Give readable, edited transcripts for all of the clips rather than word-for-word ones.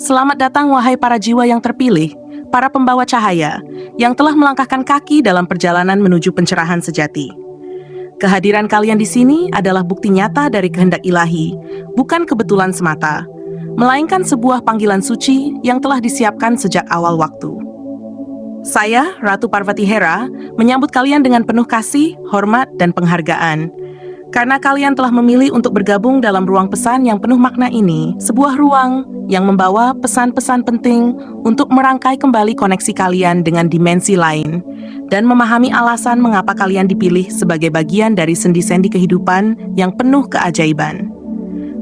Selamat datang wahai para jiwa yang terpilih, para pembawa cahaya, yang telah melangkahkan kaki dalam perjalanan menuju pencerahan sejati. Kehadiran kalian di sini adalah bukti nyata dari kehendak ilahi, bukan kebetulan semata, melainkan sebuah panggilan suci yang telah disiapkan sejak awal waktu. Saya, Ratu Parvati Hera, menyambut kalian dengan penuh kasih, hormat, dan penghargaan. Karena kalian telah memilih untuk bergabung dalam ruang pesan yang penuh makna ini, sebuah ruang yang membawa pesan-pesan penting untuk merangkai kembali koneksi kalian dengan dimensi lain dan memahami alasan mengapa kalian dipilih sebagai bagian dari sendi-sendi kehidupan yang penuh keajaiban.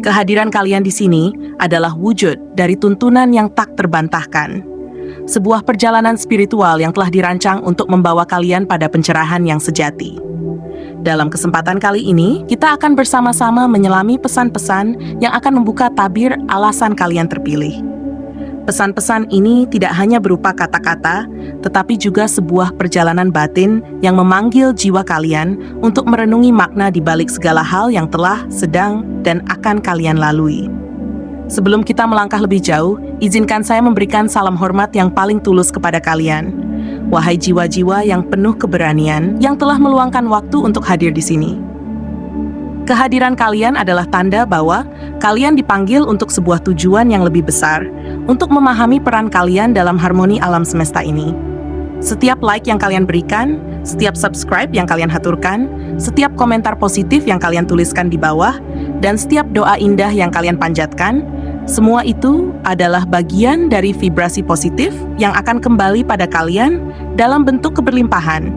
Kehadiran kalian di sini adalah wujud dari tuntunan yang tak terbantahkan. Sebuah perjalanan spiritual yang telah dirancang untuk membawa kalian pada pencerahan yang sejati. Dalam kesempatan kali ini, kita akan bersama-sama menyelami pesan-pesan yang akan membuka tabir alasan kalian terpilih. Pesan-pesan ini tidak hanya berupa kata-kata, tetapi juga sebuah perjalanan batin yang memanggil jiwa kalian untuk merenungi makna di balik segala hal yang telah, sedang, dan akan kalian lalui. Sebelum kita melangkah lebih jauh, izinkan saya memberikan salam hormat yang paling tulus kepada kalian. Wahai jiwa-jiwa yang penuh keberanian yang telah meluangkan waktu untuk hadir di sini. Kehadiran kalian adalah tanda bahwa kalian dipanggil untuk sebuah tujuan yang lebih besar, untuk memahami peran kalian dalam harmoni alam semesta ini. Setiap like yang kalian berikan, setiap subscribe yang kalian haturkan, setiap komentar positif yang kalian tuliskan di bawah, dan setiap doa indah yang kalian panjatkan, semua itu adalah bagian dari vibrasi positif yang akan kembali pada kalian dalam bentuk keberlimpahan,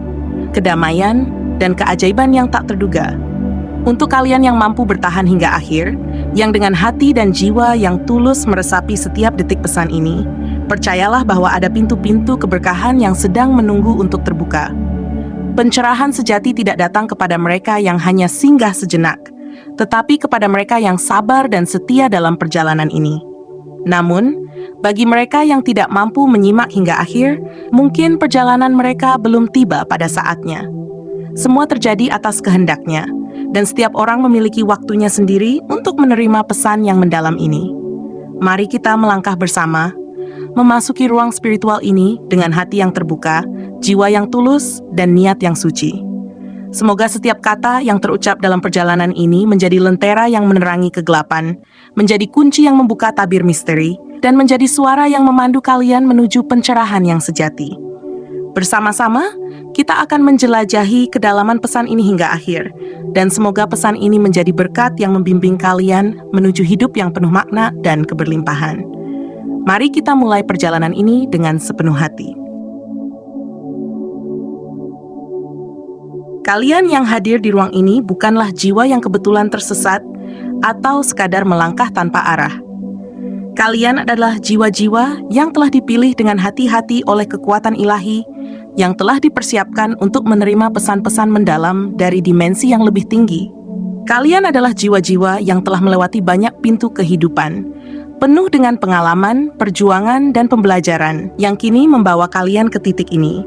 kedamaian, dan keajaiban yang tak terduga. Untuk kalian yang mampu bertahan hingga akhir, yang dengan hati dan jiwa yang tulus meresapi setiap detik pesan ini, percayalah bahwa ada pintu-pintu keberkahan yang sedang menunggu untuk terbuka. Pencerahan sejati tidak datang kepada mereka yang hanya singgah sejenak, tetapi kepada mereka yang sabar dan setia dalam perjalanan ini. Namun, bagi mereka yang tidak mampu menyimak hingga akhir, mungkin perjalanan mereka belum tiba pada saatnya. Semua terjadi atas kehendaknya, dan setiap orang memiliki waktunya sendiri untuk menerima pesan yang mendalam ini. Mari kita melangkah bersama, memasuki ruang spiritual ini dengan hati yang terbuka, jiwa yang tulus, dan niat yang suci. Semoga setiap kata yang terucap dalam perjalanan ini menjadi lentera yang menerangi kegelapan, menjadi kunci yang membuka tabir misteri, dan menjadi suara yang memandu kalian menuju pencerahan yang sejati. Bersama-sama, kita akan menjelajahi kedalaman pesan ini hingga akhir, dan semoga pesan ini menjadi berkat yang membimbing kalian menuju hidup yang penuh makna dan keberlimpahan. Mari kita mulai perjalanan ini dengan sepenuh hati. Kalian yang hadir di ruang ini bukanlah jiwa yang kebetulan tersesat atau sekadar melangkah tanpa arah. Kalian adalah jiwa-jiwa yang telah dipilih dengan hati-hati oleh kekuatan ilahi yang telah dipersiapkan untuk menerima pesan-pesan mendalam dari dimensi yang lebih tinggi. Kalian adalah jiwa-jiwa yang telah melewati banyak pintu kehidupan, penuh dengan pengalaman, perjuangan, dan pembelajaran yang kini membawa kalian ke titik ini.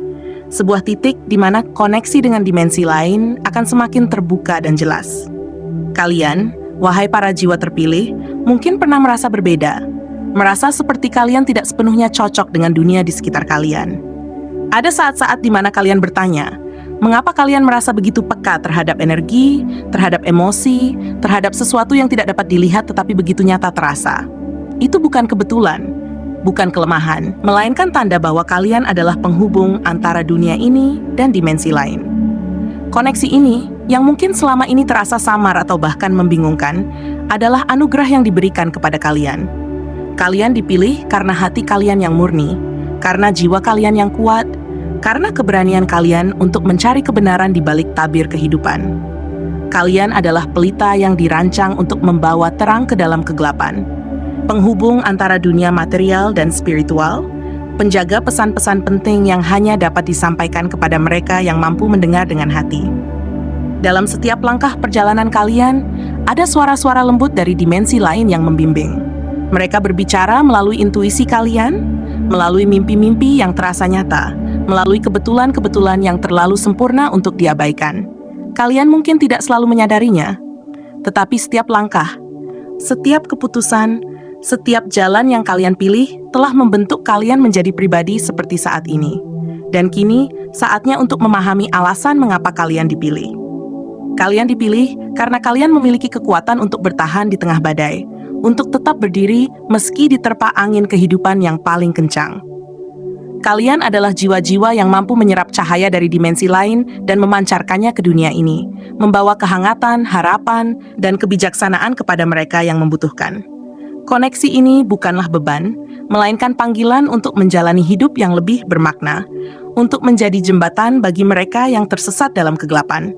Sebuah titik di mana koneksi dengan dimensi lain akan semakin terbuka dan jelas. Kalian, wahai para jiwa terpilih, mungkin pernah merasa berbeda, merasa seperti kalian tidak sepenuhnya cocok dengan dunia di sekitar kalian. Ada saat-saat di mana kalian bertanya, mengapa kalian merasa begitu peka terhadap energi, terhadap emosi, terhadap sesuatu yang tidak dapat dilihat tetapi begitu nyata terasa? Itu bukan kebetulan, bukan kelemahan, melainkan tanda bahwa kalian adalah penghubung antara dunia ini dan dimensi lain. Koneksi ini, yang mungkin selama ini terasa samar atau bahkan membingungkan, adalah anugerah yang diberikan kepada kalian. Kalian dipilih karena hati kalian yang murni, karena jiwa kalian yang kuat, karena keberanian kalian untuk mencari kebenaran di balik tabir kehidupan. Kalian adalah pelita yang dirancang untuk membawa terang ke dalam kegelapan, penghubung antara dunia material dan spiritual, penjaga pesan-pesan penting yang hanya dapat disampaikan kepada mereka yang mampu mendengar dengan hati. Dalam setiap langkah perjalanan kalian, ada suara-suara lembut dari dimensi lain yang membimbing. Mereka berbicara melalui intuisi kalian, melalui mimpi-mimpi yang terasa nyata, melalui kebetulan-kebetulan yang terlalu sempurna untuk diabaikan. Kalian mungkin tidak selalu menyadarinya, tetapi setiap langkah, setiap keputusan, Setiap jalan yang kalian pilih telah membentuk kalian menjadi pribadi seperti saat ini. Dan kini, saatnya untuk memahami alasan mengapa kalian dipilih. Kalian dipilih karena kalian memiliki kekuatan untuk bertahan di tengah badai, untuk tetap berdiri meski diterpa angin kehidupan yang paling kencang. Kalian adalah jiwa-jiwa yang mampu menyerap cahaya dari dimensi lain dan memancarkannya ke dunia ini, membawa kehangatan, harapan, dan kebijaksanaan kepada mereka yang membutuhkan. Koneksi ini bukanlah beban, melainkan panggilan untuk menjalani hidup yang lebih bermakna, untuk menjadi jembatan bagi mereka yang tersesat dalam kegelapan.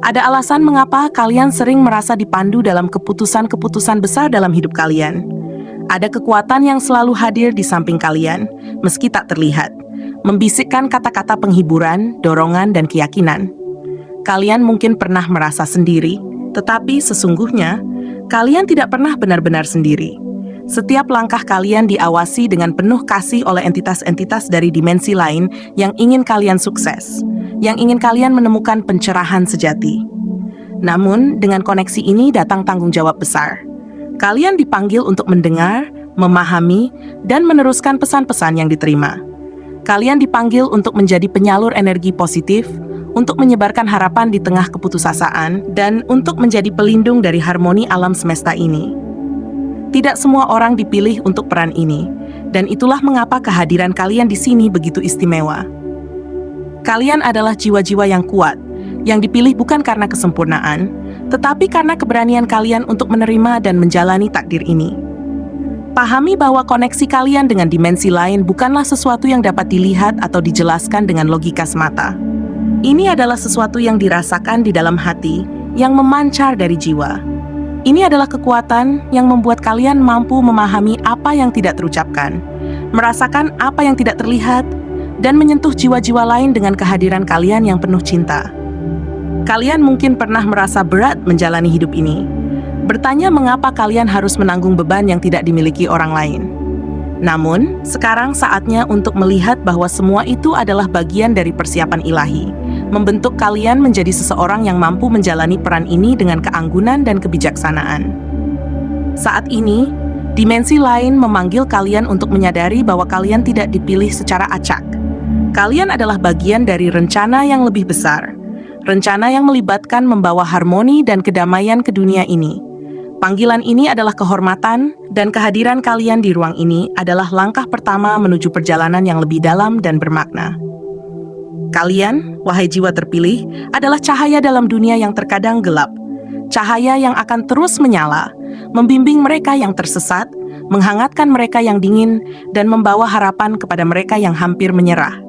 Ada alasan mengapa kalian sering merasa dipandu dalam keputusan-keputusan besar dalam hidup kalian. Ada kekuatan yang selalu hadir di samping kalian, meski tak terlihat, membisikkan kata-kata penghiburan, dorongan, dan keyakinan. Kalian mungkin pernah merasa sendiri, tetapi sesungguhnya, kalian tidak pernah benar-benar sendiri. Setiap langkah kalian diawasi dengan penuh kasih oleh entitas-entitas dari dimensi lain yang ingin kalian sukses, yang ingin kalian menemukan pencerahan sejati. Namun, dengan koneksi ini datang tanggung jawab besar. Kalian dipanggil untuk mendengar, memahami, dan meneruskan pesan-pesan yang diterima. Kalian dipanggil untuk menjadi penyalur energi positif, untuk menyebarkan harapan di tengah keputusasaan, dan untuk menjadi pelindung dari harmoni alam semesta ini. Tidak semua orang dipilih untuk peran ini, dan itulah mengapa kehadiran kalian di sini begitu istimewa. Kalian adalah jiwa-jiwa yang kuat, yang dipilih bukan karena kesempurnaan, tetapi karena keberanian kalian untuk menerima dan menjalani takdir ini. Pahami bahwa koneksi kalian dengan dimensi lain bukanlah sesuatu yang dapat dilihat atau dijelaskan dengan logika semata. Ini adalah sesuatu yang dirasakan di dalam hati, yang memancar dari jiwa. Ini adalah kekuatan yang membuat kalian mampu memahami apa yang tidak terucapkan, merasakan apa yang tidak terlihat, dan menyentuh jiwa-jiwa lain dengan kehadiran kalian yang penuh cinta. Kalian mungkin pernah merasa berat menjalani hidup ini, bertanya mengapa kalian harus menanggung beban yang tidak dimiliki orang lain. Namun, sekarang saatnya untuk melihat bahwa semua itu adalah bagian dari persiapan ilahi, membentuk kalian menjadi seseorang yang mampu menjalani peran ini dengan keanggunan dan kebijaksanaan. Saat ini, dimensi lain memanggil kalian untuk menyadari bahwa kalian tidak dipilih secara acak. Kalian adalah bagian dari rencana yang lebih besar. Rencana yang melibatkan membawa harmoni dan kedamaian ke dunia ini. Panggilan ini adalah kehormatan, dan kehadiran kalian di ruang ini adalah langkah pertama menuju perjalanan yang lebih dalam dan bermakna. Kalian, wahai jiwa terpilih, adalah cahaya dalam dunia yang terkadang gelap. Cahaya yang akan terus menyala, membimbing mereka yang tersesat, menghangatkan mereka yang dingin, dan membawa harapan kepada mereka yang hampir menyerah.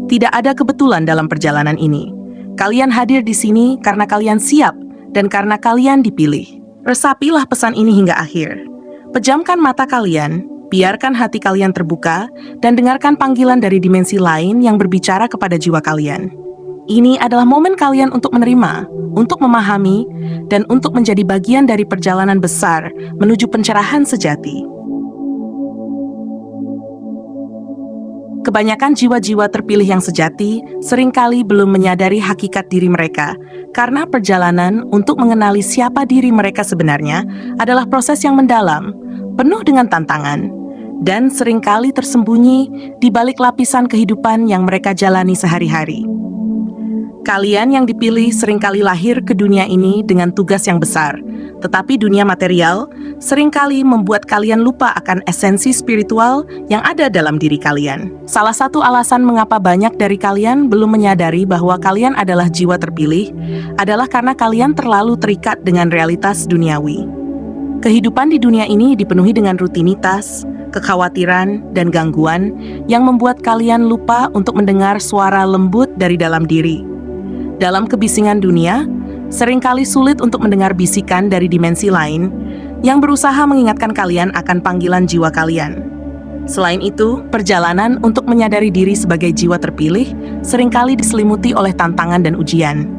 Tidak ada kebetulan dalam perjalanan ini. Kalian hadir di sini karena kalian siap dan karena kalian dipilih. Resapilah pesan ini hingga akhir. Pejamkan mata kalian, biarkan hati kalian terbuka, dan dengarkan panggilan dari dimensi lain yang berbicara kepada jiwa kalian. Ini adalah momen kalian untuk menerima, untuk memahami, dan untuk menjadi bagian dari perjalanan besar menuju pencerahan sejati. Kebanyakan jiwa-jiwa terpilih yang sejati seringkali belum menyadari hakikat diri mereka, karena perjalanan untuk mengenali siapa diri mereka sebenarnya adalah proses yang mendalam, penuh dengan tantangan, dan seringkali tersembunyi di balik lapisan kehidupan yang mereka jalani sehari-hari. Kalian yang dipilih seringkali lahir ke dunia ini dengan tugas yang besar, tetapi dunia material seringkali membuat kalian lupa akan esensi spiritual yang ada dalam diri kalian. Salah satu alasan mengapa banyak dari kalian belum menyadari bahwa kalian adalah jiwa terpilih adalah karena kalian terlalu terikat dengan realitas duniawi. Kehidupan di dunia ini dipenuhi dengan rutinitas, kekhawatiran, dan gangguan yang membuat kalian lupa untuk mendengar suara lembut dari dalam diri. Dalam kebisingan dunia, seringkali sulit untuk mendengar bisikan dari dimensi lain yang berusaha mengingatkan kalian akan panggilan jiwa kalian. Selain itu, perjalanan untuk menyadari diri sebagai jiwa terpilih seringkali diselimuti oleh tantangan dan ujian.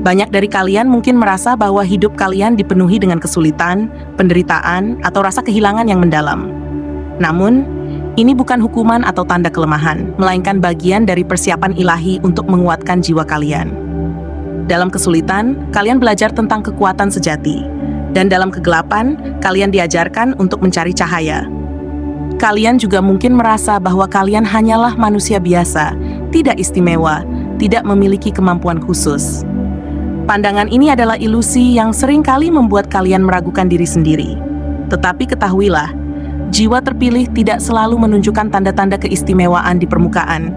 Banyak dari kalian mungkin merasa bahwa hidup kalian dipenuhi dengan kesulitan, penderitaan, atau rasa kehilangan yang mendalam. Namun, ini bukan hukuman atau tanda kelemahan, melainkan bagian dari persiapan ilahi untuk menguatkan jiwa kalian. Dalam kesulitan, kalian belajar tentang kekuatan sejati. Dan dalam kegelapan, kalian diajarkan untuk mencari cahaya. Kalian juga mungkin merasa bahwa kalian hanyalah manusia biasa, tidak istimewa, tidak memiliki kemampuan khusus. Pandangan ini adalah ilusi yang seringkali membuat kalian meragukan diri sendiri. Tetapi ketahuilah, jiwa terpilih tidak selalu menunjukkan tanda-tanda keistimewaan di permukaan.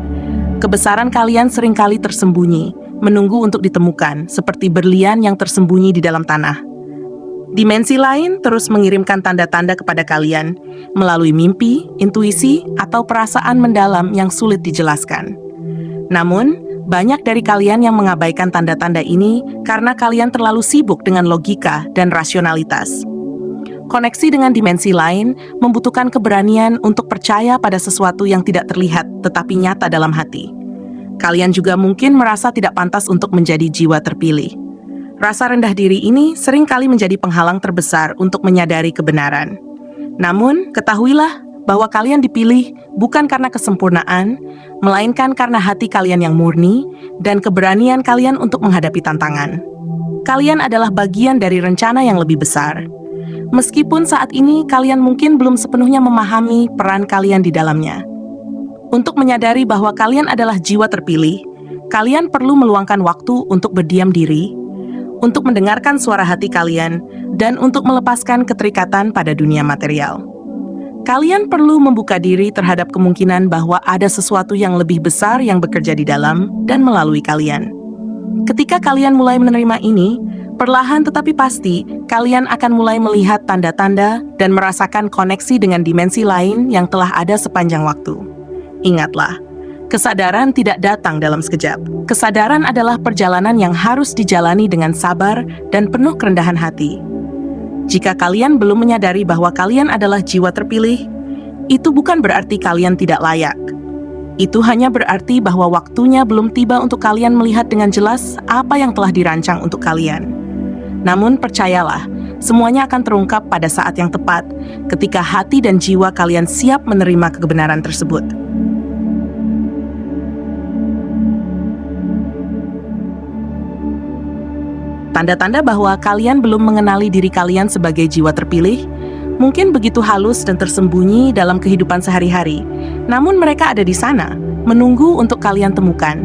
Kebesaran kalian seringkali tersembunyi, menunggu untuk ditemukan, seperti berlian yang tersembunyi di dalam tanah. Dimensi lain terus mengirimkan tanda-tanda kepada kalian melalui mimpi, intuisi, atau perasaan mendalam yang sulit dijelaskan. Namun, banyak dari kalian yang mengabaikan tanda-tanda ini karena kalian terlalu sibuk dengan logika dan rasionalitas. Koneksi dengan dimensi lain membutuhkan keberanian untuk percaya pada sesuatu yang tidak terlihat tetapi nyata dalam hati. Kalian juga mungkin merasa tidak pantas untuk menjadi jiwa terpilih. Rasa rendah diri ini seringkali menjadi penghalang terbesar untuk menyadari kebenaran. Namun, ketahuilah bahwa kalian dipilih bukan karena kesempurnaan, melainkan karena hati kalian yang murni dan keberanian kalian untuk menghadapi tantangan. Kalian adalah bagian dari rencana yang lebih besar. Meskipun saat ini kalian mungkin belum sepenuhnya memahami peran kalian di dalamnya. Untuk menyadari bahwa kalian adalah jiwa terpilih, kalian perlu meluangkan waktu untuk berdiam diri, untuk mendengarkan suara hati kalian, dan untuk melepaskan keterikatan pada dunia material. Kalian perlu membuka diri terhadap kemungkinan bahwa ada sesuatu yang lebih besar yang bekerja di dalam dan melalui kalian. Ketika kalian mulai menerima ini, perlahan tetapi pasti, kalian akan mulai melihat tanda-tanda dan merasakan koneksi dengan dimensi lain yang telah ada sepanjang waktu. Ingatlah, kesadaran tidak datang dalam sekejap. Kesadaran adalah perjalanan yang harus dijalani dengan sabar dan penuh kerendahan hati. Jika kalian belum menyadari bahwa kalian adalah jiwa terpilih, itu bukan berarti kalian tidak layak. Itu hanya berarti bahwa waktunya belum tiba untuk kalian melihat dengan jelas apa yang telah dirancang untuk kalian. Namun percayalah, semuanya akan terungkap pada saat yang tepat, ketika hati dan jiwa kalian siap menerima kebenaran tersebut. Tanda-tanda bahwa kalian belum mengenali diri kalian sebagai jiwa terpilih mungkin begitu halus dan tersembunyi dalam kehidupan sehari-hari, namun mereka ada di sana, menunggu untuk kalian temukan.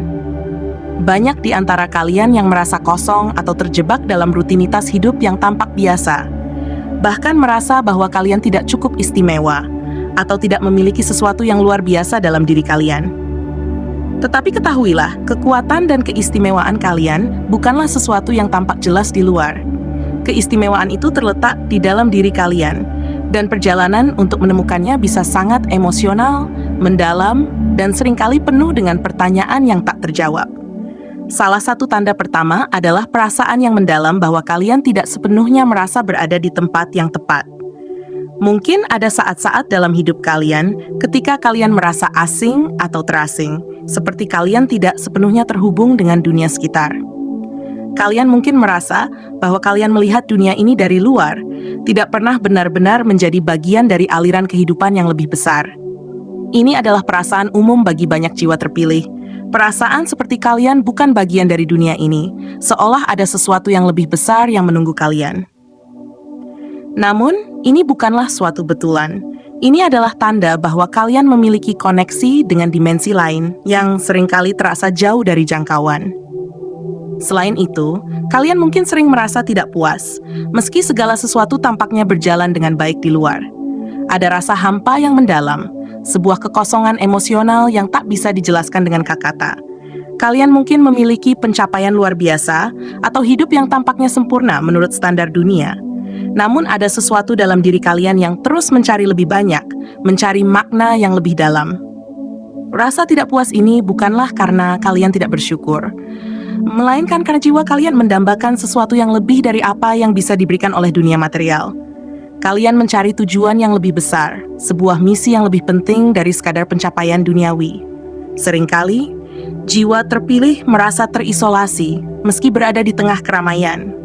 Banyak di antara kalian yang merasa kosong atau terjebak dalam rutinitas hidup yang tampak biasa, bahkan merasa bahwa kalian tidak cukup istimewa atau tidak memiliki sesuatu yang luar biasa dalam diri kalian. Tetapi ketahuilah, kekuatan dan keistimewaan kalian bukanlah sesuatu yang tampak jelas di luar. Keistimewaan itu terletak di dalam diri kalian, dan perjalanan untuk menemukannya bisa sangat emosional, mendalam, dan seringkali penuh dengan pertanyaan yang tak terjawab. Salah satu tanda pertama adalah perasaan yang mendalam bahwa kalian tidak sepenuhnya merasa berada di tempat yang tepat. Mungkin ada saat-saat dalam hidup kalian ketika kalian merasa asing atau terasing, seperti kalian tidak sepenuhnya terhubung dengan dunia sekitar. Kalian mungkin merasa bahwa kalian melihat dunia ini dari luar, tidak pernah benar-benar menjadi bagian dari aliran kehidupan yang lebih besar. Ini adalah perasaan umum bagi banyak jiwa terpilih. Perasaan seperti kalian bukan bagian dari dunia ini, seolah ada sesuatu yang lebih besar yang menunggu kalian. Namun, ini bukanlah suatu betulan. Ini adalah tanda bahwa kalian memiliki koneksi dengan dimensi lain yang seringkali terasa jauh dari jangkauan. Selain itu, kalian mungkin sering merasa tidak puas, meski segala sesuatu tampaknya berjalan dengan baik di luar. Ada rasa hampa yang mendalam, sebuah kekosongan emosional yang tak bisa dijelaskan dengan kata-kata. Kalian mungkin memiliki pencapaian luar biasa atau hidup yang tampaknya sempurna menurut standar dunia. Namun ada sesuatu dalam diri kalian yang terus mencari lebih banyak, mencari makna yang lebih dalam. Rasa tidak puas ini bukanlah karena kalian tidak bersyukur, melainkan karena jiwa kalian mendambakan sesuatu yang lebih dari apa yang bisa diberikan oleh dunia material. Kalian mencari tujuan yang lebih besar, sebuah misi yang lebih penting dari sekadar pencapaian duniawi. Seringkali, jiwa terpilih merasa terisolasi meski berada di tengah keramaian.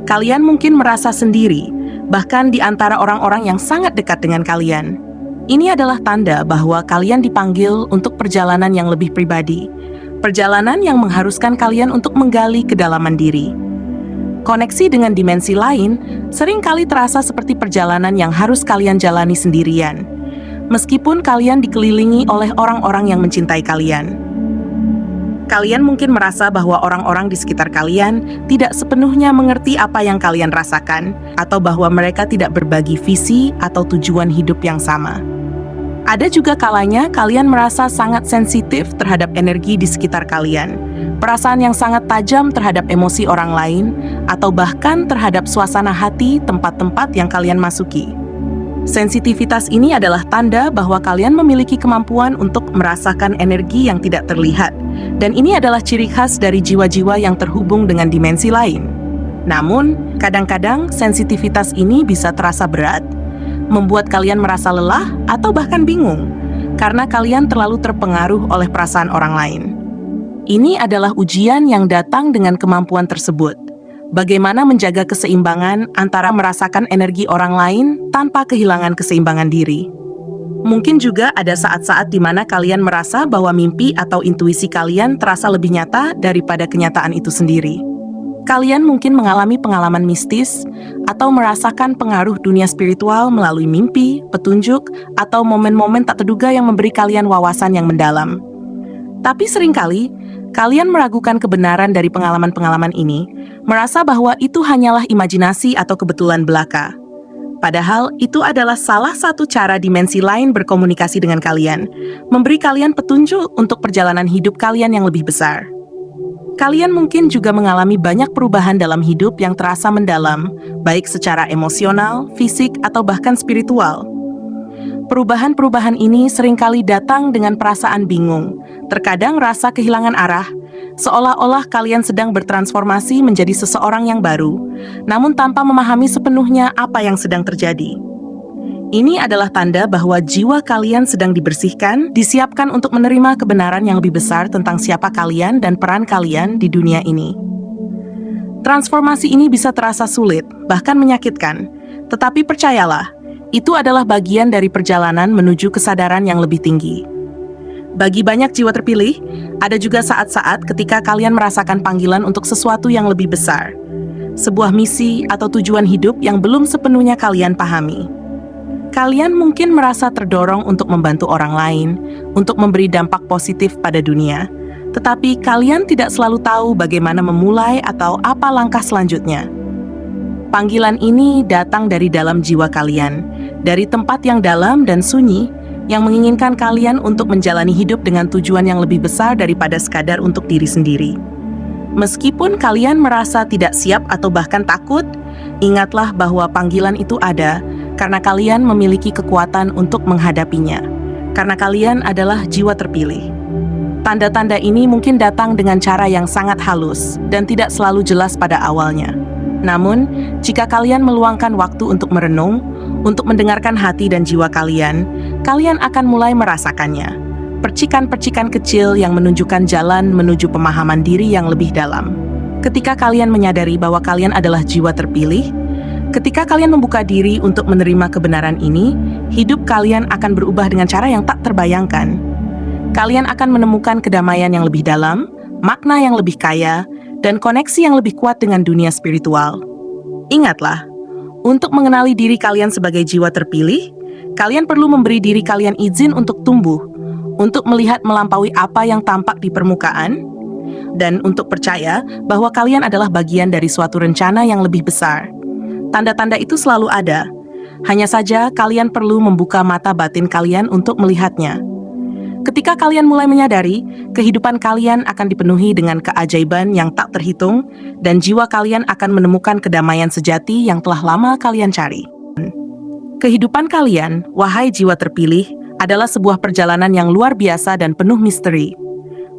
Kalian mungkin merasa sendiri, bahkan di antara orang-orang yang sangat dekat dengan kalian. Ini adalah tanda bahwa kalian dipanggil untuk perjalanan yang lebih pribadi, perjalanan yang mengharuskan kalian untuk menggali kedalaman diri. Koneksi dengan dimensi lain seringkali terasa seperti perjalanan yang harus kalian jalani sendirian, meskipun kalian dikelilingi oleh orang-orang yang mencintai kalian. Kalian mungkin merasa bahwa orang-orang di sekitar kalian tidak sepenuhnya mengerti apa yang kalian rasakan, atau bahwa mereka tidak berbagi visi atau tujuan hidup yang sama. Ada juga kalanya kalian merasa sangat sensitif terhadap energi di sekitar kalian, perasaan yang sangat tajam terhadap emosi orang lain, atau bahkan terhadap suasana hati tempat-tempat yang kalian masuki. Sensitivitas ini adalah tanda bahwa kalian memiliki kemampuan untuk merasakan energi yang tidak terlihat, dan ini adalah ciri khas dari jiwa-jiwa yang terhubung dengan dimensi lain. Namun, kadang-kadang sensitivitas ini bisa terasa berat, membuat kalian merasa lelah atau bahkan bingung, karena kalian terlalu terpengaruh oleh perasaan orang lain. Ini adalah ujian yang datang dengan kemampuan tersebut. Bagaimana menjaga keseimbangan antara merasakan energi orang lain tanpa kehilangan keseimbangan diri. Mungkin juga ada saat-saat di mana kalian merasa bahwa mimpi atau intuisi kalian terasa lebih nyata daripada kenyataan itu sendiri. Kalian mungkin mengalami pengalaman mistis atau merasakan pengaruh dunia spiritual melalui mimpi, petunjuk, atau momen-momen tak terduga yang memberi kalian wawasan yang mendalam. Tapi seringkali, kalian meragukan kebenaran dari pengalaman-pengalaman ini, merasa bahwa itu hanyalah imajinasi atau kebetulan belaka. Padahal, itu adalah salah satu cara dimensi lain berkomunikasi dengan kalian, memberi kalian petunjuk untuk perjalanan hidup kalian yang lebih besar. Kalian mungkin juga mengalami banyak perubahan dalam hidup yang terasa mendalam, baik secara emosional, fisik, atau bahkan spiritual. Perubahan-perubahan ini seringkali datang dengan perasaan bingung, terkadang rasa kehilangan arah, seolah-olah kalian sedang bertransformasi menjadi seseorang yang baru, namun tanpa memahami sepenuhnya apa yang sedang terjadi. Ini adalah tanda bahwa jiwa kalian sedang dibersihkan, disiapkan untuk menerima kebenaran yang lebih besar tentang siapa kalian dan peran kalian di dunia ini. Transformasi ini bisa terasa sulit, bahkan menyakitkan, tetapi percayalah, itu adalah bagian dari perjalanan menuju kesadaran yang lebih tinggi. Bagi banyak jiwa terpilih, ada juga saat-saat ketika kalian merasakan panggilan untuk sesuatu yang lebih besar, sebuah misi atau tujuan hidup yang belum sepenuhnya kalian pahami. Kalian mungkin merasa terdorong untuk membantu orang lain, untuk memberi dampak positif pada dunia, tetapi kalian tidak selalu tahu bagaimana memulai atau apa langkah selanjutnya. Panggilan ini datang dari dalam jiwa kalian, dari tempat yang dalam dan sunyi, yang menginginkan kalian untuk menjalani hidup dengan tujuan yang lebih besar daripada sekadar untuk diri sendiri. Meskipun kalian merasa tidak siap atau bahkan takut, ingatlah bahwa panggilan itu ada karena kalian memiliki kekuatan untuk menghadapinya, karena kalian adalah jiwa terpilih. Tanda-tanda ini mungkin datang dengan cara yang sangat halus dan tidak selalu jelas pada awalnya. Namun, jika kalian meluangkan waktu untuk merenung, untuk mendengarkan hati dan jiwa kalian, kalian akan mulai merasakannya. Percikan-percikan kecil yang menunjukkan jalan menuju pemahaman diri yang lebih dalam. Ketika kalian menyadari bahwa kalian adalah jiwa terpilih, ketika kalian membuka diri untuk menerima kebenaran ini, hidup kalian akan berubah dengan cara yang tak terbayangkan. Kalian akan menemukan kedamaian yang lebih dalam, makna yang lebih kaya, dan koneksi yang lebih kuat dengan dunia spiritual. Ingatlah, untuk mengenali diri kalian sebagai jiwa terpilih, kalian perlu memberi diri kalian izin untuk tumbuh, untuk melihat melampaui apa yang tampak di permukaan, dan untuk percaya bahwa kalian adalah bagian dari suatu rencana yang lebih besar. Tanda-tanda itu selalu ada, hanya saja kalian perlu membuka mata batin kalian untuk melihatnya. Ketika kalian mulai menyadari, kehidupan kalian akan dipenuhi dengan keajaiban yang tak terhitung, dan jiwa kalian akan menemukan kedamaian sejati yang telah lama kalian cari. Kehidupan kalian, wahai jiwa terpilih, adalah sebuah perjalanan yang luar biasa dan penuh misteri.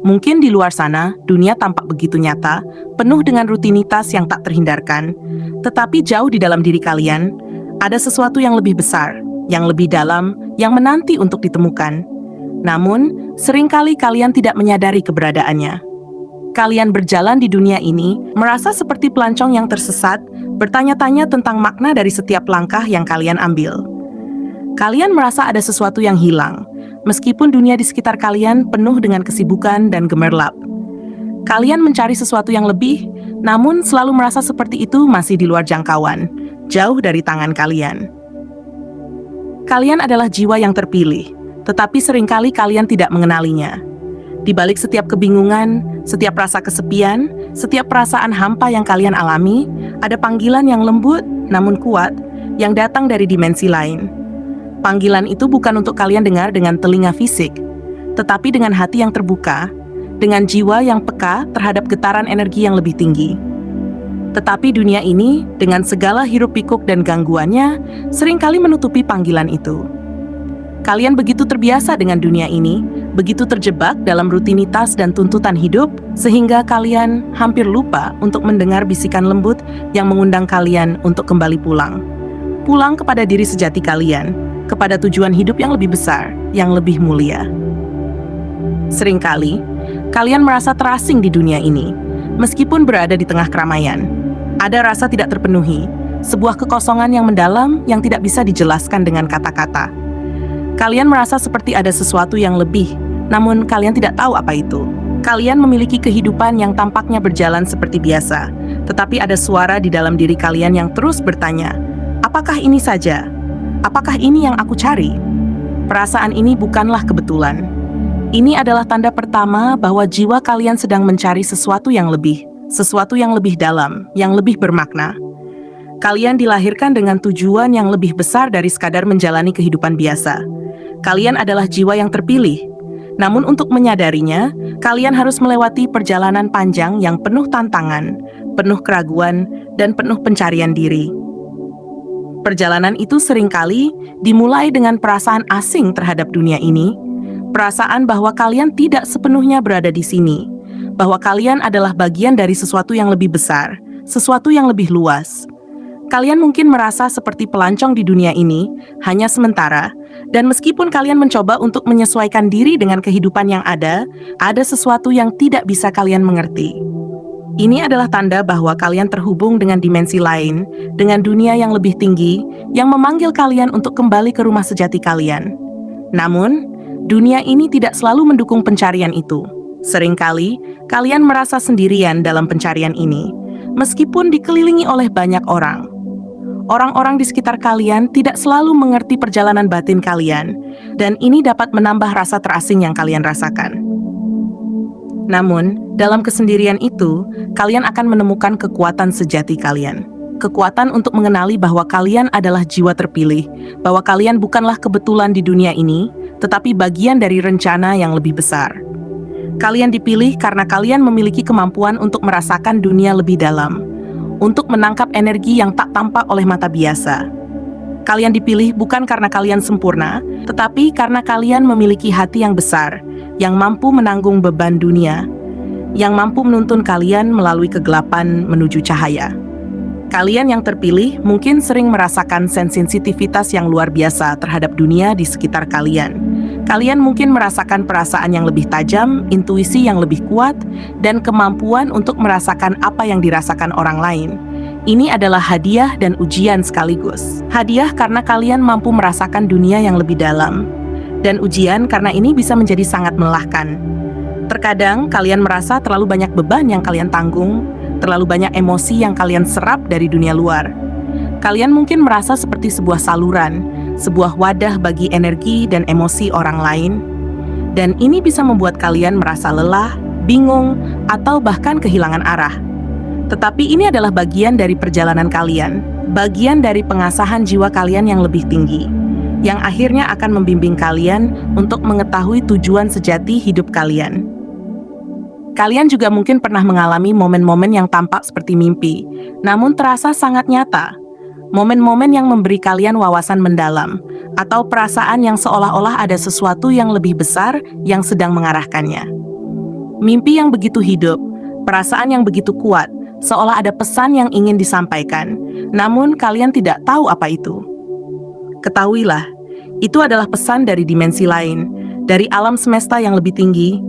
Mungkin di luar sana, dunia tampak begitu nyata, penuh dengan rutinitas yang tak terhindarkan, tetapi jauh di dalam diri kalian, ada sesuatu yang lebih besar, yang lebih dalam, yang menanti untuk ditemukan. Namun, seringkali kalian tidak menyadari keberadaannya. Kalian berjalan di dunia ini, merasa seperti pelancong yang tersesat, bertanya-tanya tentang makna dari setiap langkah yang kalian ambil. Kalian merasa ada sesuatu yang hilang, meskipun dunia di sekitar kalian penuh dengan kesibukan dan gemerlap. Kalian mencari sesuatu yang lebih, namun selalu merasa seperti itu masih di luar jangkauan, jauh dari tangan kalian. Kalian adalah jiwa yang terpilih, tetapi seringkali kalian tidak mengenalinya. Di balik setiap kebingungan, setiap rasa kesepian, setiap perasaan hampa yang kalian alami, ada panggilan yang lembut namun kuat yang datang dari dimensi lain. Panggilan itu bukan untuk kalian dengar dengan telinga fisik, tetapi dengan hati yang terbuka, dengan jiwa yang peka terhadap getaran energi yang lebih tinggi. Tetapi dunia ini, dengan segala hiruk-pikuk dan gangguannya, seringkali menutupi panggilan itu. Kalian begitu terbiasa dengan dunia ini, begitu terjebak dalam rutinitas dan tuntutan hidup, sehingga kalian hampir lupa untuk mendengar bisikan lembut yang mengundang kalian untuk kembali pulang. Pulang kepada diri sejati kalian, kepada tujuan hidup yang lebih besar, yang lebih mulia. Seringkali, kalian merasa terasing di dunia ini, meskipun berada di tengah keramaian. Ada rasa tidak terpenuhi, sebuah kekosongan yang mendalam yang tidak bisa dijelaskan dengan kata-kata. Kalian merasa seperti ada sesuatu yang lebih, namun kalian tidak tahu apa itu. Kalian memiliki kehidupan yang tampaknya berjalan seperti biasa, tetapi ada suara di dalam diri kalian yang terus bertanya, apakah ini saja? Apakah ini yang aku cari? Perasaan ini bukanlah kebetulan. Ini adalah tanda pertama bahwa jiwa kalian sedang mencari sesuatu yang lebih dalam, yang lebih bermakna. Kalian dilahirkan dengan tujuan yang lebih besar dari sekadar menjalani kehidupan biasa. Kalian adalah jiwa yang terpilih. Namun untuk menyadarinya, kalian harus melewati perjalanan panjang yang penuh tantangan, penuh keraguan, dan penuh pencarian diri. Perjalanan itu seringkali dimulai dengan perasaan asing terhadap dunia ini, perasaan bahwa kalian tidak sepenuhnya berada di sini, bahwa kalian adalah bagian dari sesuatu yang lebih besar, sesuatu yang lebih luas. Kalian mungkin merasa seperti pelancong di dunia ini, hanya sementara, dan meskipun kalian mencoba untuk menyesuaikan diri dengan kehidupan yang ada sesuatu yang tidak bisa kalian mengerti. Ini adalah tanda bahwa kalian terhubung dengan dimensi lain, dengan dunia yang lebih tinggi, yang memanggil kalian untuk kembali ke rumah sejati kalian. Namun, dunia ini tidak selalu mendukung pencarian itu. Seringkali, kalian merasa sendirian dalam pencarian ini, meskipun dikelilingi oleh banyak orang. Orang-orang di sekitar kalian tidak selalu mengerti perjalanan batin kalian, dan ini dapat menambah rasa terasing yang kalian rasakan. Namun, dalam kesendirian itu, kalian akan menemukan kekuatan sejati kalian. Kekuatan untuk mengenali bahwa kalian adalah jiwa terpilih, bahwa kalian bukanlah kebetulan di dunia ini, tetapi bagian dari rencana yang lebih besar. Kalian dipilih karena kalian memiliki kemampuan untuk merasakan dunia lebih dalam, untuk menangkap energi yang tak tampak oleh mata biasa. Kalian dipilih bukan karena kalian sempurna, tetapi karena kalian memiliki hati yang besar, yang mampu menanggung beban dunia, yang mampu menuntun kalian melalui kegelapan menuju cahaya. Kalian yang terpilih mungkin sering merasakan sensitivitas yang luar biasa terhadap dunia di sekitar kalian. Kalian mungkin merasakan perasaan yang lebih tajam, intuisi yang lebih kuat, dan kemampuan untuk merasakan apa yang dirasakan orang lain. Ini adalah hadiah dan ujian sekaligus. Hadiah karena kalian mampu merasakan dunia yang lebih dalam, dan ujian karena ini bisa menjadi sangat melelahkan. Terkadang kalian merasa terlalu banyak beban yang kalian tanggung, terlalu banyak emosi yang kalian serap dari dunia luar. Kalian mungkin merasa seperti sebuah saluran, sebuah wadah bagi energi dan emosi orang lain, dan ini bisa membuat kalian merasa lelah, bingung, atau bahkan kehilangan arah. Tetapi ini adalah bagian dari perjalanan kalian, bagian dari pengasahan jiwa kalian yang lebih tinggi, yang akhirnya akan membimbing kalian untuk mengetahui tujuan sejati hidup kalian. Kalian juga mungkin pernah mengalami momen-momen yang tampak seperti mimpi, namun terasa sangat nyata. Momen-momen yang memberi kalian wawasan mendalam, atau perasaan yang seolah-olah ada sesuatu yang lebih besar yang sedang mengarahkannya. Mimpi yang begitu hidup, perasaan yang begitu kuat, seolah ada pesan yang ingin disampaikan, namun kalian tidak tahu apa itu. Ketahuilah, itu adalah pesan dari dimensi lain, dari alam semesta yang lebih tinggi,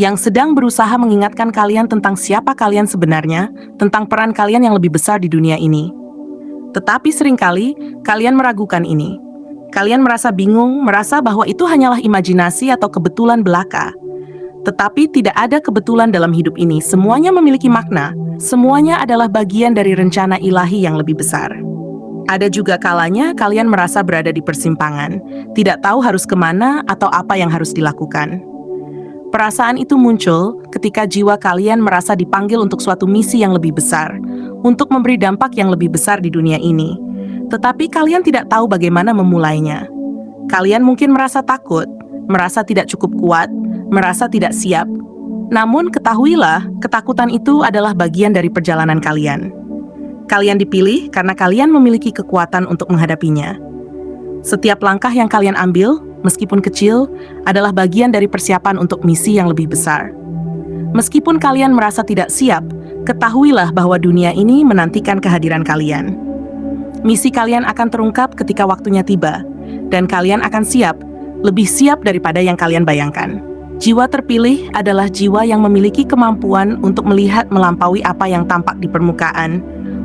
yang sedang berusaha mengingatkan kalian tentang siapa kalian sebenarnya, tentang peran kalian yang lebih besar di dunia ini. Tetapi seringkali, kalian meragukan ini. Kalian merasa bingung, merasa bahwa itu hanyalah imajinasi atau kebetulan belaka. Tetapi tidak ada kebetulan dalam hidup ini, semuanya memiliki makna, semuanya adalah bagian dari rencana ilahi yang lebih besar. Ada juga kalanya kalian merasa berada di persimpangan, tidak tahu harus kemana atau apa yang harus dilakukan. Perasaan itu muncul ketika jiwa kalian merasa dipanggil untuk suatu misi yang lebih besar, untuk memberi dampak yang lebih besar di dunia ini. Tetapi kalian tidak tahu bagaimana memulainya. Kalian mungkin merasa takut, merasa tidak cukup kuat, merasa tidak siap. Namun ketahuilah, ketakutan itu adalah bagian dari perjalanan kalian. Kalian dipilih karena kalian memiliki kekuatan untuk menghadapinya. Setiap langkah yang kalian ambil, meskipun kecil, adalah bagian dari persiapan untuk misi yang lebih besar. Meskipun kalian merasa tidak siap, ketahuilah bahwa dunia ini menantikan kehadiran kalian. Misi kalian akan terungkap ketika waktunya tiba, dan kalian akan siap, lebih siap daripada yang kalian bayangkan. Jiwa terpilih adalah jiwa yang memiliki kemampuan untuk melihat melampaui apa yang tampak di permukaan,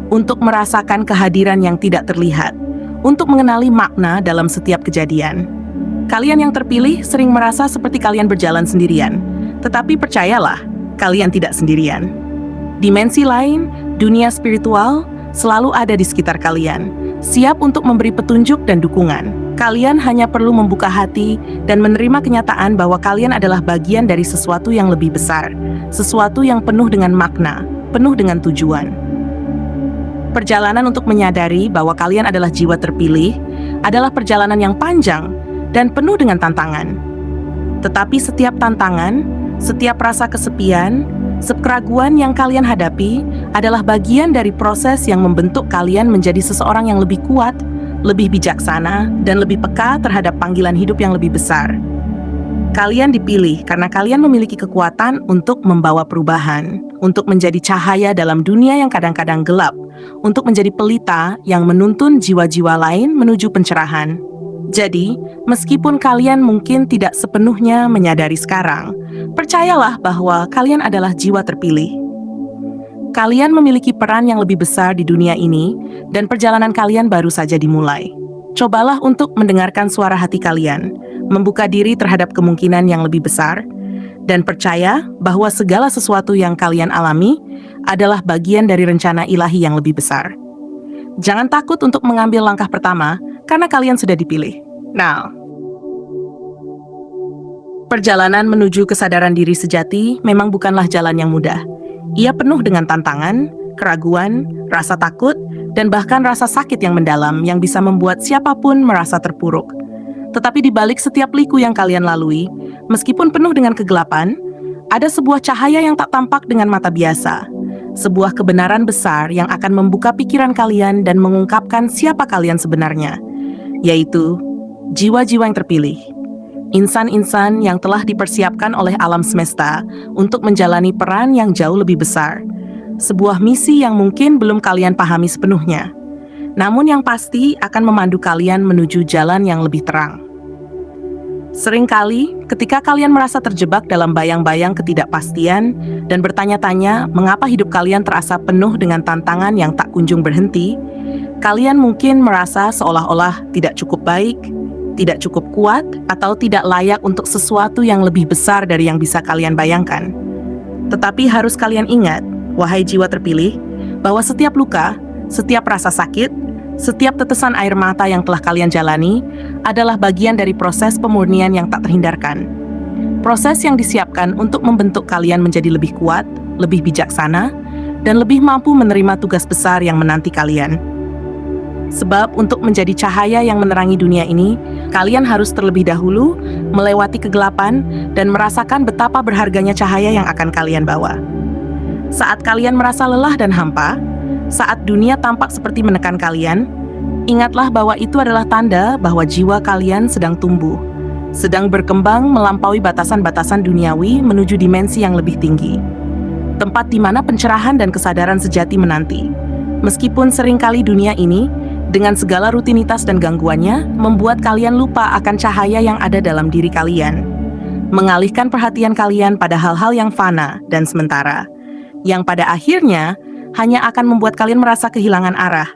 untuk merasakan kehadiran yang tidak terlihat, untuk mengenali makna dalam setiap kejadian. Kalian yang terpilih sering merasa seperti kalian berjalan sendirian, tetapi percayalah, kalian tidak sendirian. Dimensi lain, dunia spiritual, selalu ada di sekitar kalian, siap untuk memberi petunjuk dan dukungan. Kalian hanya perlu membuka hati dan menerima kenyataan bahwa kalian adalah bagian dari sesuatu yang lebih besar, sesuatu yang penuh dengan makna, penuh dengan tujuan. Perjalanan untuk menyadari bahwa kalian adalah jiwa terpilih adalah perjalanan yang panjang dan penuh dengan tantangan. Tetapi setiap tantangan, setiap rasa kesepian, keraguan yang kalian hadapi adalah bagian dari proses yang membentuk kalian menjadi seseorang yang lebih kuat, lebih bijaksana, dan lebih peka terhadap panggilan hidup yang lebih besar. Kalian dipilih karena kalian memiliki kekuatan untuk membawa perubahan, untuk menjadi cahaya dalam dunia yang kadang-kadang gelap, untuk menjadi pelita yang menuntun jiwa-jiwa lain menuju pencerahan. Jadi, meskipun kalian mungkin tidak sepenuhnya menyadari sekarang, percayalah bahwa kalian adalah jiwa terpilih. Kalian memiliki peran yang lebih besar di dunia ini, dan perjalanan kalian baru saja dimulai. Cobalah untuk mendengarkan suara hati kalian, membuka diri terhadap kemungkinan yang lebih besar, dan percaya bahwa segala sesuatu yang kalian alami adalah bagian dari rencana ilahi yang lebih besar. Jangan takut untuk mengambil langkah pertama, karena kalian sudah dipilih. Now, perjalanan menuju kesadaran diri sejati memang bukanlah jalan yang mudah. Ia penuh dengan tantangan, keraguan, rasa takut, dan bahkan rasa sakit yang mendalam yang bisa membuat siapapun merasa terpuruk. Tetapi di balik setiap liku yang kalian lalui, meskipun penuh dengan kegelapan, ada sebuah cahaya yang tak tampak dengan mata biasa. Sebuah kebenaran besar yang akan membuka pikiran kalian dan mengungkapkan siapa kalian sebenarnya, yaitu jiwa-jiwa yang terpilih. Insan-insan yang telah dipersiapkan oleh alam semesta untuk menjalani peran yang jauh lebih besar. Sebuah misi yang mungkin belum kalian pahami sepenuhnya, namun yang pasti akan memandu kalian menuju jalan yang lebih terang. Seringkali, ketika kalian merasa terjebak dalam bayang-bayang ketidakpastian dan bertanya-tanya mengapa hidup kalian terasa penuh dengan tantangan yang tak kunjung berhenti, kalian mungkin merasa seolah-olah tidak cukup baik, tidak cukup kuat, atau tidak layak untuk sesuatu yang lebih besar dari yang bisa kalian bayangkan. Tetapi harus kalian ingat, wahai jiwa terpilih, bahwa setiap luka, setiap rasa sakit, setiap tetesan air mata yang telah kalian jalani adalah bagian dari proses pemurnian yang tak terhindarkan. Proses yang disiapkan untuk membentuk kalian menjadi lebih kuat, lebih bijaksana, dan lebih mampu menerima tugas besar yang menanti kalian. Sebab untuk menjadi cahaya yang menerangi dunia ini, kalian harus terlebih dahulu melewati kegelapan dan merasakan betapa berharganya cahaya yang akan kalian bawa. Saat kalian merasa lelah dan hampa, saat dunia tampak seperti menekan kalian, ingatlah bahwa itu adalah tanda bahwa jiwa kalian sedang tumbuh, sedang berkembang melampaui batasan-batasan duniawi menuju dimensi yang lebih tinggi. Tempat di mana pencerahan dan kesadaran sejati menanti. Meskipun seringkali dunia ini, dengan segala rutinitas dan gangguannya, membuat kalian lupa akan cahaya yang ada dalam diri kalian. Mengalihkan perhatian kalian pada hal-hal yang fana dan sementara, yang pada akhirnya hanya akan membuat kalian merasa kehilangan arah.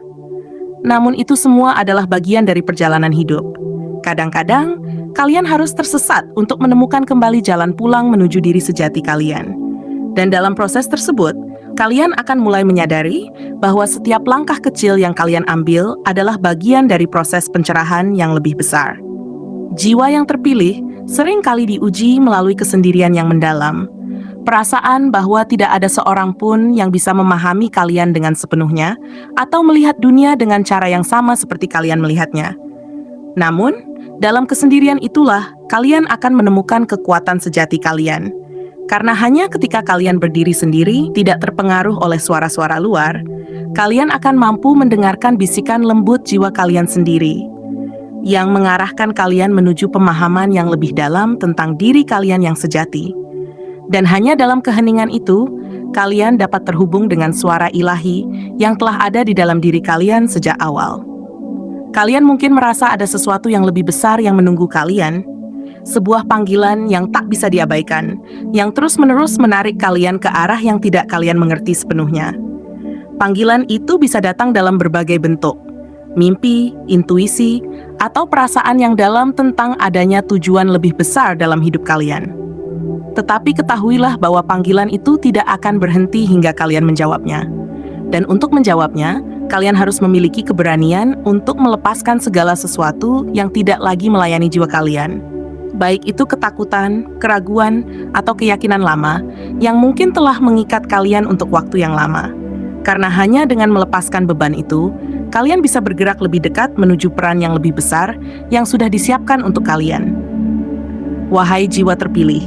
Namun itu semua adalah bagian dari perjalanan hidup. Kadang-kadang, kalian harus tersesat untuk menemukan kembali jalan pulang menuju diri sejati kalian. Dan dalam proses tersebut, kalian akan mulai menyadari bahwa setiap langkah kecil yang kalian ambil adalah bagian dari proses pencerahan yang lebih besar. Jiwa yang terpilih sering kali diuji melalui kesendirian yang mendalam. Perasaan bahwa tidak ada seorang pun yang bisa memahami kalian dengan sepenuhnya atau melihat dunia dengan cara yang sama seperti kalian melihatnya. Namun, dalam kesendirian itulah kalian akan menemukan kekuatan sejati kalian. Karena hanya ketika kalian berdiri sendiri, tidak terpengaruh oleh suara-suara luar, kalian akan mampu mendengarkan bisikan lembut jiwa kalian sendiri, yang mengarahkan kalian menuju pemahaman yang lebih dalam tentang diri kalian yang sejati. Dan hanya dalam keheningan itu, kalian dapat terhubung dengan suara ilahi yang telah ada di dalam diri kalian sejak awal. Kalian mungkin merasa ada sesuatu yang lebih besar yang menunggu kalian, sebuah panggilan yang tak bisa diabaikan, yang terus-menerus menarik kalian ke arah yang tidak kalian mengerti sepenuhnya. Panggilan itu bisa datang dalam berbagai bentuk, mimpi, intuisi, atau perasaan yang dalam tentang adanya tujuan lebih besar dalam hidup kalian. Tetapi ketahuilah bahwa panggilan itu tidak akan berhenti hingga kalian menjawabnya. Dan untuk menjawabnya, kalian harus memiliki keberanian untuk melepaskan segala sesuatu yang tidak lagi melayani jiwa kalian. Baik itu ketakutan, keraguan, atau keyakinan lama yang mungkin telah mengikat kalian untuk waktu yang lama. Karena hanya dengan melepaskan beban itu, kalian bisa bergerak lebih dekat menuju peran yang lebih besar yang sudah disiapkan untuk kalian. Wahai jiwa terpilih,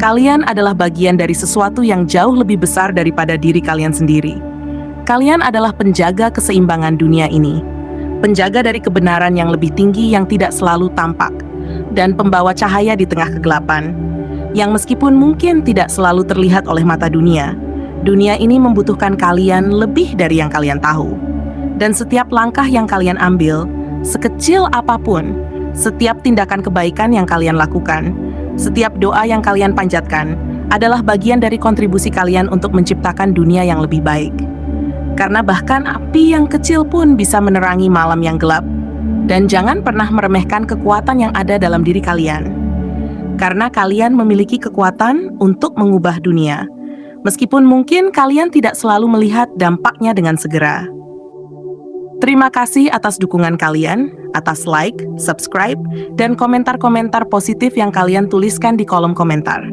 kalian adalah bagian dari sesuatu yang jauh lebih besar daripada diri kalian sendiri. Kalian adalah penjaga keseimbangan dunia ini, penjaga dari kebenaran yang lebih tinggi yang tidak selalu tampak, dan pembawa cahaya di tengah kegelapan, yang meskipun mungkin tidak selalu terlihat oleh mata dunia ini membutuhkan kalian lebih dari yang kalian tahu. Dan setiap langkah yang kalian ambil, sekecil apapun, setiap tindakan kebaikan yang kalian lakukan, setiap doa yang kalian panjatkan, adalah bagian dari kontribusi kalian untuk menciptakan dunia yang lebih baik. Karena bahkan api yang kecil pun bisa menerangi malam yang gelap. Dan jangan pernah meremehkan kekuatan yang ada dalam diri kalian. Karena kalian memiliki kekuatan untuk mengubah dunia. Meskipun mungkin kalian tidak selalu melihat dampaknya dengan segera. Terima kasih atas dukungan kalian, atas like, subscribe, dan komentar-komentar positif yang kalian tuliskan di kolom komentar.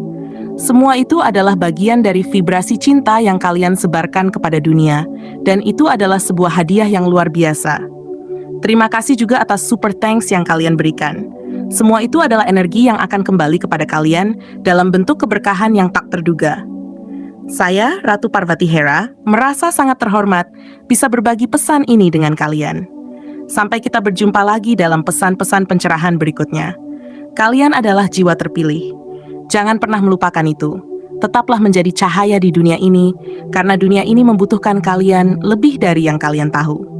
Semua itu adalah bagian dari vibrasi cinta yang kalian sebarkan kepada dunia, dan itu adalah sebuah hadiah yang luar biasa. Terima kasih juga atas super thanks yang kalian berikan. Semua itu adalah energi yang akan kembali kepada kalian dalam bentuk keberkahan yang tak terduga. Saya, Ratu Parvati Hera, merasa sangat terhormat bisa berbagi pesan ini dengan kalian. Sampai kita berjumpa lagi dalam pesan-pesan pencerahan berikutnya. Kalian adalah jiwa terpilih. Jangan pernah melupakan itu. Tetaplah menjadi cahaya di dunia ini, karena dunia ini membutuhkan kalian lebih dari yang kalian tahu.